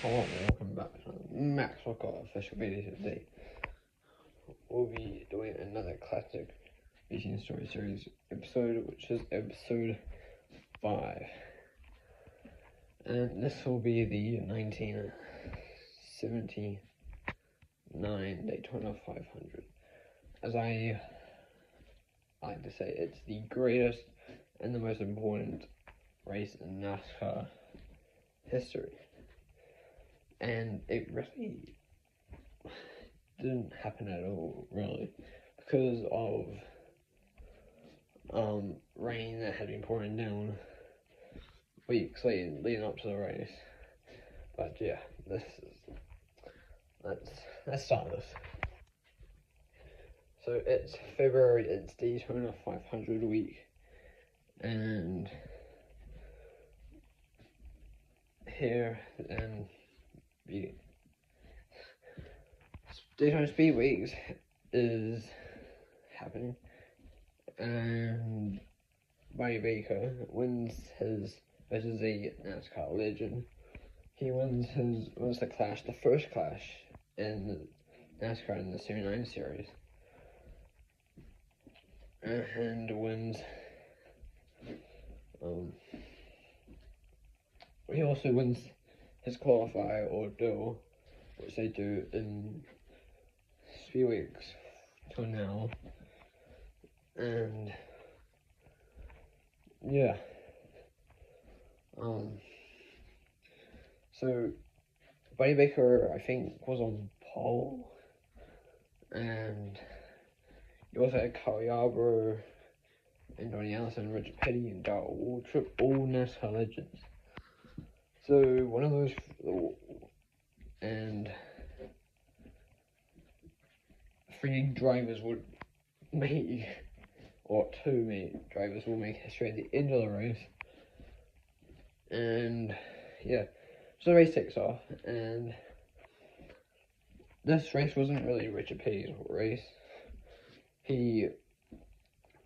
Hello and welcome back to Max Lockout official video today. We'll be doing another classic racing story series episode, which is episode 5. And this will be the 1979 Daytona 500. As I like to say, it's the greatest and the most important race in NASCAR history. And it really didn't happen at all, really, because of rain that had been pouring down weeks leading up to the race. But yeah, let's start this. So it's February, it's Daytona 500 week, and here and the Daytona Speed Weeks is happening, and Buddy Baker wins his versus a NASCAR legend. He wins the clash, the first clash in NASCAR in the 79 series, and wins. He also wins his qualifier ordeal, which they do in Speed Weeks till now, and yeah. So Buddy Baker, I think, was on pole, and you also had Kyle Yarborough and Donnie Allison, Richard Petty, and Darrell Waltrip, all NASCAR legends. So one of those, and 3 drivers would make, or 2 drivers will make history at the end of the race. And yeah, so the race takes off, and this race wasn't really Richard Petty's race. He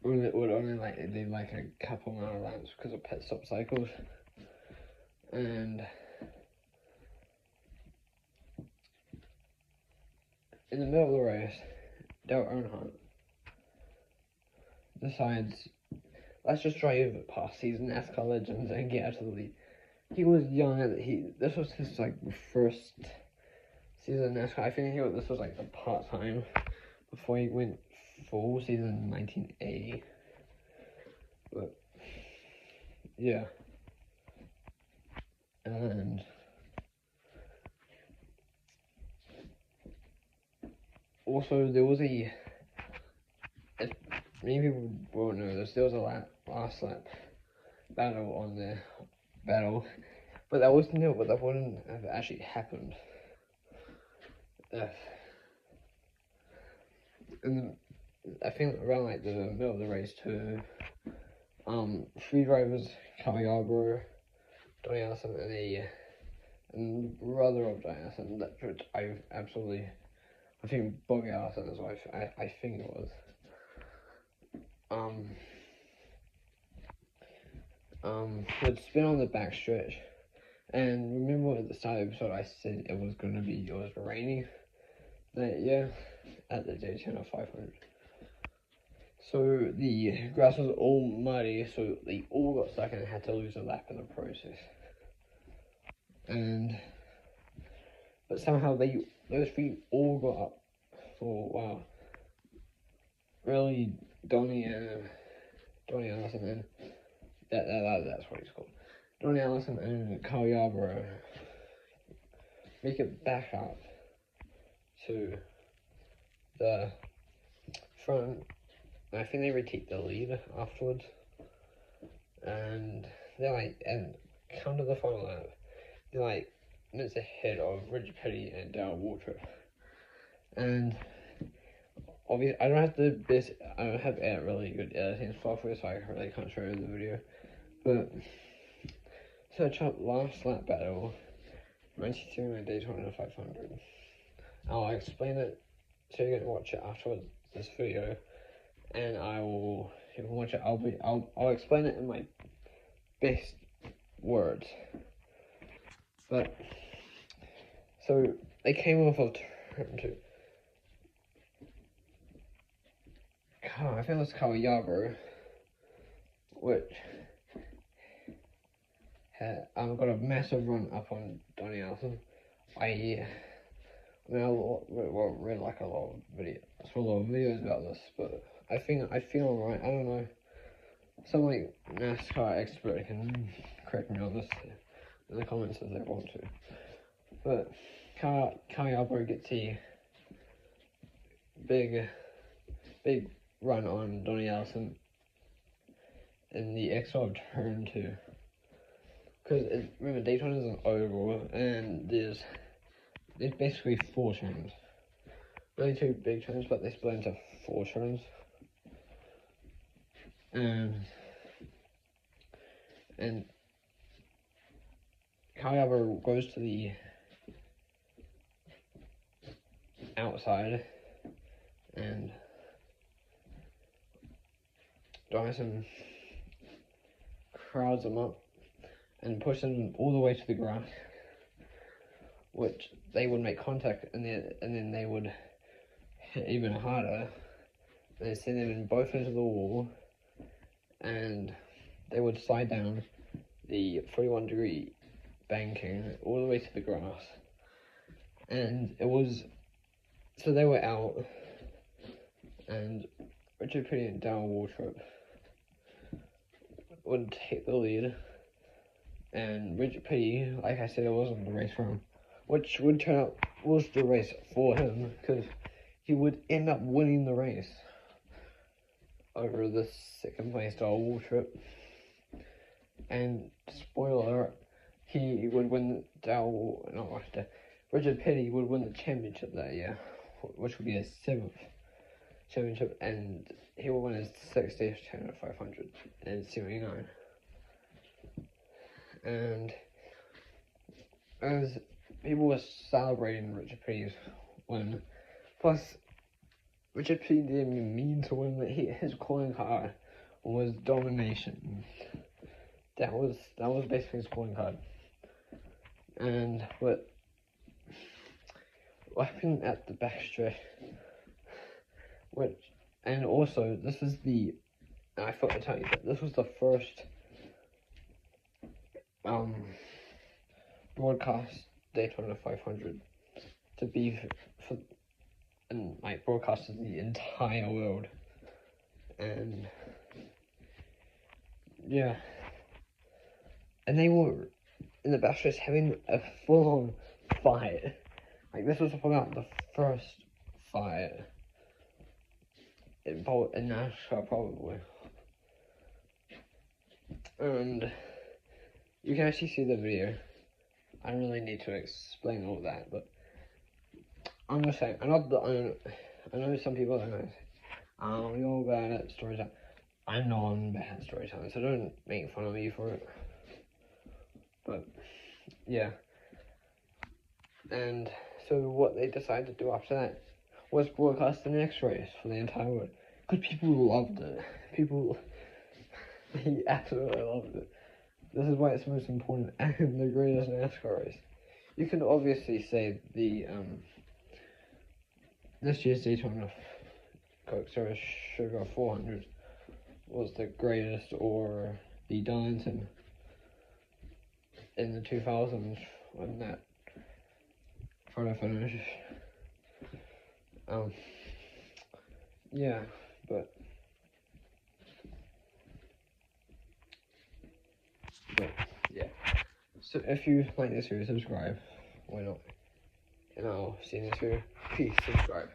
would only did a couple more laps because of pit stop cycles, and in the middle of the race, Dale Earnhardt decides, let's just drive past these NASCAR legends and get out of the lead. He was young, and this was his first season in NASCAR. I think this was the part-time before he went full season in 1980. But yeah, and also there was many people won't know this, there was a last lap battle on the but that wouldn't have actually happened if, I think around the middle of the race too, 3 drivers, Kyle Yarborough, Donnie Allison, and brother of Donnie Allison, which I think Bobby Allison is what I think it was. Would spin on the backstretch, and remember at the start of the episode I said it was raining that year at the Daytona 500. So the grass was all muddy, so they all got stuck and had to lose a lap in the process. But somehow those 3 all got up for a while. Really, Donnie Allison and that's what he's called. Donnie Allison and Kyle Yarborough make it back up to the front. I think they retake the lead afterwards, and they're and come to the final lap. They're minutes ahead of Richard Petty and Darrell Waltrip. And obviously, I don't have really good editing software, so I really can't show you the video. But search up last lap battle 1979 Daytona 500. I'll explain it, so you can watch it after this video, and you can watch it. I'll explain it in my best words. But So they came off of turn 2. I think it's called Yarborough, which had got a massive run up on Donny Allison. I read like a lot of videos about this, but I feel alright. I don't know. Some like NASCAR expert can correct me on this in the comments if they want to. But Kyle Yarborough gets a big run on Donny Allison in the extra of turn 2. Because remember, Daytona is an oval, and there's basically 4 turns. Really 2 big turns, but they split into 4 turns. And Kyle Yarborough goes to the outside, and Dyson crowds him up and pushes him all the way to the grass, which they would make contact, and then they would hit even harder. They send them both into the wall, and they would slide down the 41-degree banking all the way to the grass. And so they were out, and Richard Petty and Darrell Waltrip would take the lead, and Richard Petty, like I said, it wasn't the race for him, which would turn out was the race for him, because he would end up winning the race over the second place Darrell Waltrip. And spoiler alert, he would win Richard Petty would win the championship that year, which would be his 7th championship, and he will win his 6th Daytona 500 in '79. And as people were celebrating Richard Petty's win, plus Richard Petty didn't mean to win, but his calling card was domination. That was basically his calling card. And what happened at the backstretch, and also this is I forgot to tell you that this was the first broadcast Daytona 500 to be broadcast to the entire world. And yeah, and they were in the backstretch having a full-on fight. Like, this was about the first fight in NASCAR, probably. And you can actually see the video. I don't really need to explain all that, but I'm just saying, I know some people are going to say, you're bad at storytelling. I know I'm bad at storytelling, so don't make fun of me for it. But, yeah. And so what they decided to do after that was broadcast the next race for the entire world. Because people loved it. They absolutely loved it. This is why it's the most important and the greatest NASCAR race. You can obviously say this year's Daytona Coke Zero Sugar 400 was the greatest, or the Darlington in the 2000s when that photo finish. Yeah, but yeah. So if you like this video, subscribe. Why not? And I'll see you in this video. Peace. Subscribe.